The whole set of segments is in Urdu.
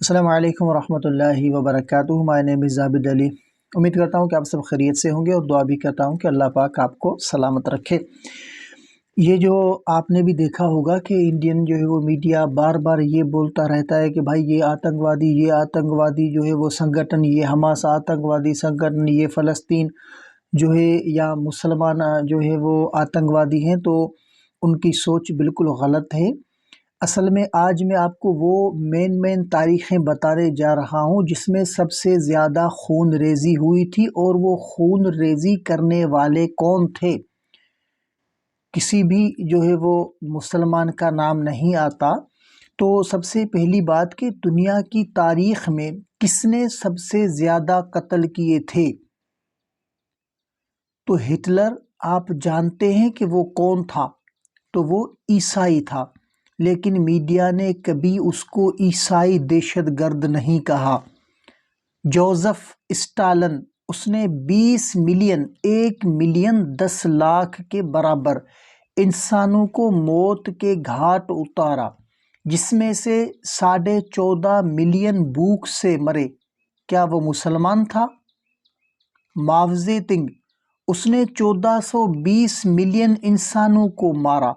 السلام علیکم ورحمۃ اللہ وبرکاتہ۔ مائی نیم از عابد علی۔ امید کرتا ہوں کہ آپ سب خیریت سے ہوں گے اور دعا بھی کرتا ہوں کہ اللہ پاک آپ کو سلامت رکھے۔ یہ جو آپ نے بھی دیکھا ہوگا کہ انڈین جو ہے وہ میڈیا بار بار یہ بولتا رہتا ہے کہ بھائی یہ آتنکوادی جو ہے وہ سنگھٹن، یہ حماس آتنکوادی سنگھٹن، یہ فلسطین جو ہے یا مسلمان جو ہے وہ آتنکوادی ہیں، تو ان کی سوچ بالکل غلط ہے۔ اصل میں آج میں آپ کو وہ مین تاریخیں بتانے جا رہا ہوں جس میں سب سے زیادہ خون ریزی ہوئی تھی، اور وہ خون ریزی کرنے والے کون تھے۔ کسی بھی جو ہے وہ مسلمان کا نام نہیں آتا۔ تو سب سے پہلی بات کہ دنیا کی تاریخ میں کس نے سب سے زیادہ قتل کیے تھے، تو ہٹلر آپ جانتے ہیں کہ وہ کون تھا، تو وہ عیسائی تھا، لیکن میڈیا نے کبھی اس کو عیسائی دہشت گرد نہیں کہا۔ جوزف اسٹالن، اس نے 20 ملین 1 ملین 10 لاکھ کے برابر انسانوں کو موت کے گھاٹ اتارا، جس میں سے 14.5 ملین بھوک سے مرے۔ کیا وہ مسلمان تھا؟ ماؤ زے تونگ، اس نے 1420 ملین انسانوں کو مارا۔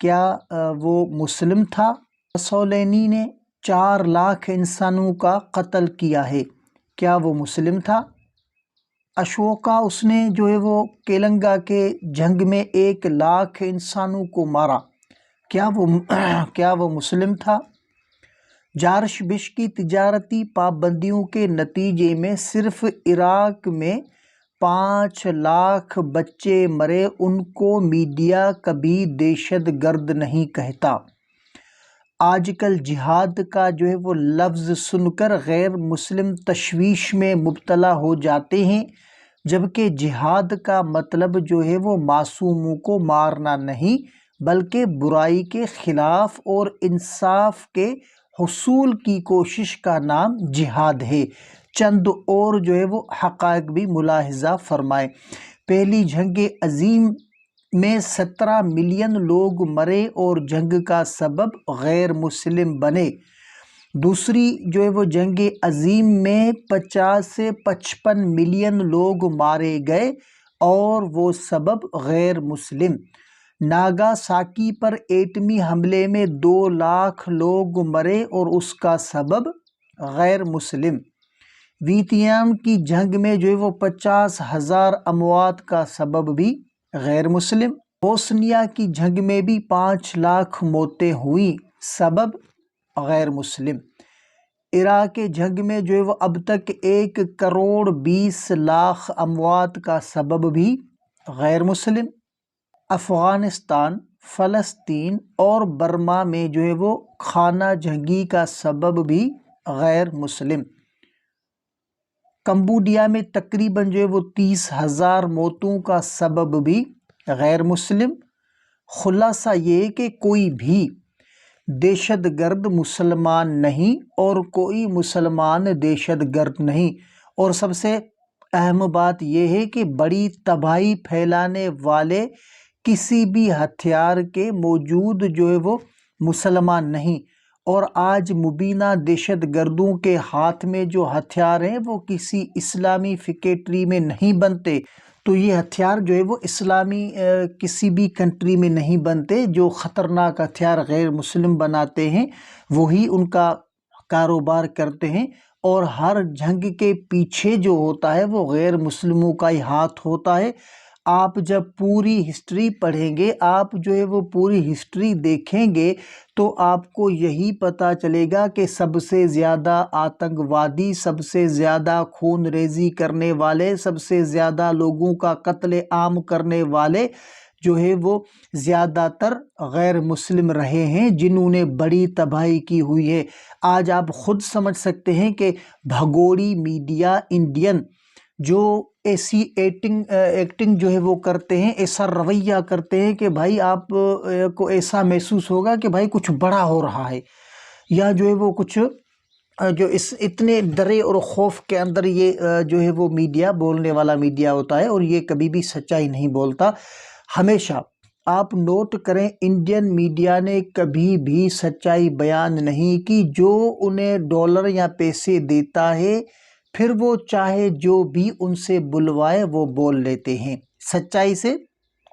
کیا وہ مسلم تھا؟ مسولینی نے 4 لاکھ انسانوں کا قتل کیا ہے۔ کیا وہ مسلم تھا؟ اشوکا، اس نے جو ہے وہ کیلنگا کے جنگ میں 1 لاکھ انسانوں کو مارا۔ کیا وہ مسلم تھا؟ جارج بش کی تجارتی پابندیوں کے نتیجے میں صرف عراق میں 5 لاکھ بچے مرے، ان کو میڈیا کبھی دہشت گرد نہیں کہتا۔ آج کل جہاد کا جو ہے وہ لفظ سن کر غیر مسلم تشویش میں مبتلا ہو جاتے ہیں، جبکہ جہاد کا مطلب جو ہے وہ معصوموں کو مارنا نہیں، بلکہ برائی کے خلاف اور انصاف کے حصول کی کوشش کا نام جہاد ہے۔ چند اور جو ہے وہ حقائق بھی ملاحظہ فرمائیں۔ پہلی جنگ عظیم میں 17 ملین لوگ مرے اور جنگ کا سبب غیر مسلم بنے۔ دوسری جو ہے وہ جنگ عظیم میں 50 سے 55 ملین لوگ مارے گئے اور وہ سبب غیر مسلم۔ ناگا ساکی پر ایٹمی حملے میں 2 لاکھ لوگ مرے اور اس کا سبب غیر مسلم۔ ویتنام کی جنگ میں جو ہے وہ 50,000 اموات کا سبب بھی غیر مسلم۔ بوسنیا کی جنگ میں بھی 5 لاکھ موتیں ہوئیں، سبب غیر مسلم۔ عراق کے جنگ میں جو ہے وہ اب تک 1 کروڑ 20 لاکھ اموات کا سبب بھی غیر مسلم۔ افغانستان، فلسطین اور برما میں جو ہے وہ خانہ جنگی کا سبب بھی غیر مسلم۔ کمبوڈیا میں تقریباً جو ہے وہ 30,000 موتوں کا سبب بھی غیر مسلم۔ خلاصہ یہ کہ کوئی بھی دہشت گرد مسلمان نہیں اور کوئی مسلمان دہشت گرد نہیں، اور سب سے اہم بات یہ ہے کہ بڑی تباہی پھیلانے والے کسی بھی ہتھیار کے موجود جو ہے وہ مسلمان نہیں، اور آج مبینہ دہشت گردوں کے ہاتھ میں جو ہتھیار ہیں وہ کسی اسلامی فیکٹری میں نہیں بنتے، تو یہ ہتھیار جو ہے وہ اسلامی کسی بھی کنٹری میں نہیں بنتے۔ جو خطرناک ہتھیار غیر مسلم بناتے ہیں وہی ان کا کاروبار کرتے ہیں، اور ہر جنگ کے پیچھے جو ہوتا ہے وہ غیر مسلموں کا ہی ہاتھ ہوتا ہے۔ آپ جب پوری ہسٹری پڑھیں گے، آپ جو ہے وہ پوری ہسٹری دیکھیں گے تو آپ کو یہی پتہ چلے گا کہ سب سے زیادہ آتنکوادی، سب سے زیادہ خون ریزی کرنے والے، سب سے زیادہ لوگوں کا قتل عام کرنے والے جو ہے وہ زیادہ تر غیر مسلم رہے ہیں، جنہوں نے بڑی تباہی کی ہوئی ہے۔ آج آپ خود سمجھ سکتے ہیں کہ بھگوڑی میڈیا انڈین جو ایسی ایکٹنگ جو ہے وہ کرتے ہیں، ایسا رویہ کرتے ہیں کہ بھائی آپ کو ایسا محسوس ہوگا کہ بھائی کچھ بڑا ہو رہا ہے، یا جو ہے وہ کچھ جو اتنے ڈرے اور خوف کے اندر یہ جو ہے وہ میڈیا بولنے والا میڈیا ہوتا ہے، اور یہ کبھی بھی سچائی نہیں بولتا۔ ہمیشہ آپ نوٹ کریں انڈین میڈیا نے کبھی بھی سچائی بیان نہیں کی. جو انہیں ڈالر یا پیسے دیتا ہے پھر وہ چاہے جو بھی ان سے بلوائے وہ بول لیتے ہیں. سچائی سے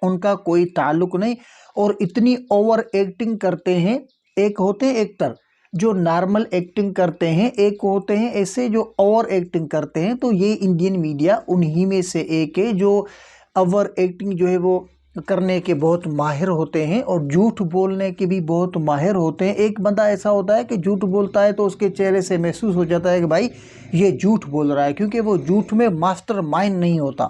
ان کا کوئی تعلق نہیں اور اتنی اوور ایکٹنگ کرتے ہیں. ایک ہوتے ہیں ایکٹر جو نارمل ایکٹنگ کرتے ہیں، ایک ہوتے ہیں ایسے جو اوور ایکٹنگ کرتے ہیں. تو یہ انڈین میڈیا انہی میں سے ایک ہے جو اوور ایکٹنگ جو ہے وہ کرنے کے بہت ماہر ہوتے ہیں اور جھوٹ بولنے کے بھی بہت ماہر ہوتے ہیں. ایک بندہ ایسا ہوتا ہے کہ جھوٹ بولتا ہے تو اس کے چہرے سے محسوس ہو جاتا ہے کہ بھائی یہ جھوٹ بول رہا ہے، کیونکہ وہ جھوٹ میں ماسٹر مائنڈ نہیں ہوتا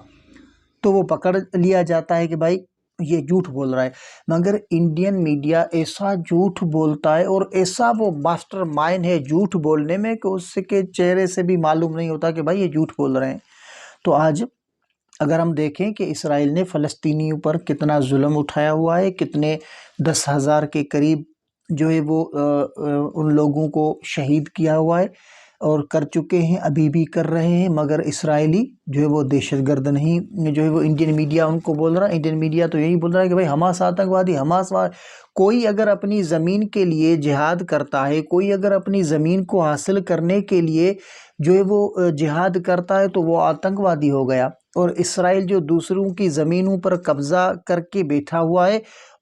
تو وہ پکڑ لیا جاتا ہے کہ بھائی یہ جھوٹ بول رہا ہے. مگر انڈین میڈیا ایسا جھوٹ بولتا ہے اور ایسا وہ ماسٹر مائنڈ ہے جھوٹ بولنے میں کہ اس کے چہرے سے بھی معلوم نہیں ہوتا کہ بھائی یہ جھوٹ بول رہے ہیں. تو آج اگر ہم دیکھیں کہ اسرائیل نے فلسطینیوں پر کتنا ظلم اٹھایا ہوا ہے، کتنے 10,000 کے قریب جو ہے وہ ان لوگوں کو شہید کیا ہوا ہے اور کر چکے ہیں، ابھی بھی کر رہے ہیں. مگر اسرائیلی جو ہے وہ دہشت گرد نہیں، جو ہے وہ انڈین میڈیا ان کو بول رہا ہے. انڈین میڈیا تو یہی بول رہا ہے کہ بھائی حماس آتنکوادی، کوئی اگر اپنی زمین کے لیے جہاد کرتا ہے، کوئی اگر اپنی زمین کو حاصل کرنے کے لیے جو ہے وہ جہاد کرتا ہے تو وہ آتنکوادی ہو گیا. اور اسرائیل جو دوسروں کی زمینوں پر قبضہ کر کے بیٹھا ہوا ہے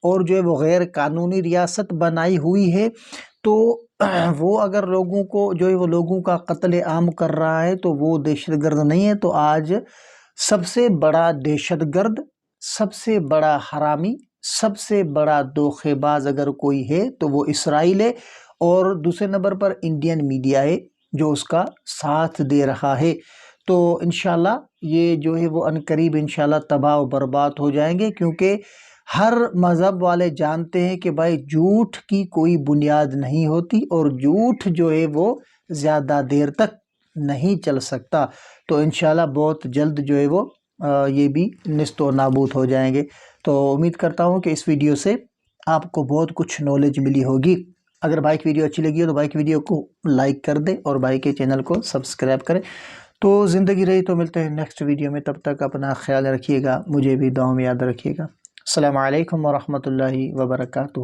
اور جو ہے وہ غیر قانونی ریاست بنائی ہوئی ہے، تو وہ اگر لوگوں کو جو ہے وہ لوگوں کا قتل عام کر رہا ہے تو وہ دہشت گرد نہیں ہے. تو آج سب سے بڑا دہشت گرد، سب سے بڑا حرامی، سب سے بڑا دھوخے باز اگر کوئی ہے تو وہ اسرائیل ہے، اور دوسرے نمبر پر انڈین میڈیا ہے جو اس کا ساتھ دے رہا ہے. تو انشاءاللہ یہ جو ہے وہ عنقریب انشاءاللہ تباہ و برباد ہو جائیں گے، کیونکہ ہر مذہب والے جانتے ہیں کہ بھائی جھوٹ کی کوئی بنیاد نہیں ہوتی اور جھوٹ جو ہے وہ زیادہ دیر تک نہیں چل سکتا. تو انشاءاللہ بہت جلد جو ہے وہ یہ بھی نیست و نابود ہو جائیں گے. تو امید کرتا ہوں کہ اس ویڈیو سے آپ کو بہت کچھ نالج ملی ہوگی. اگر بھائی کی ویڈیو اچھی لگی ہو تو بھائی کی ویڈیو کو لائک کر دیں اور بھائی کے چینل کو سبسکرائب کریں. تو زندگی رہی تو ملتے ہیں نیکسٹ ویڈیو میں، تب تک اپنا خیال رکھیے گا، مجھے بھی دعاؤں میں یاد رکھیے گا. السلام علیکم ورحمۃ اللہ وبرکاتہ.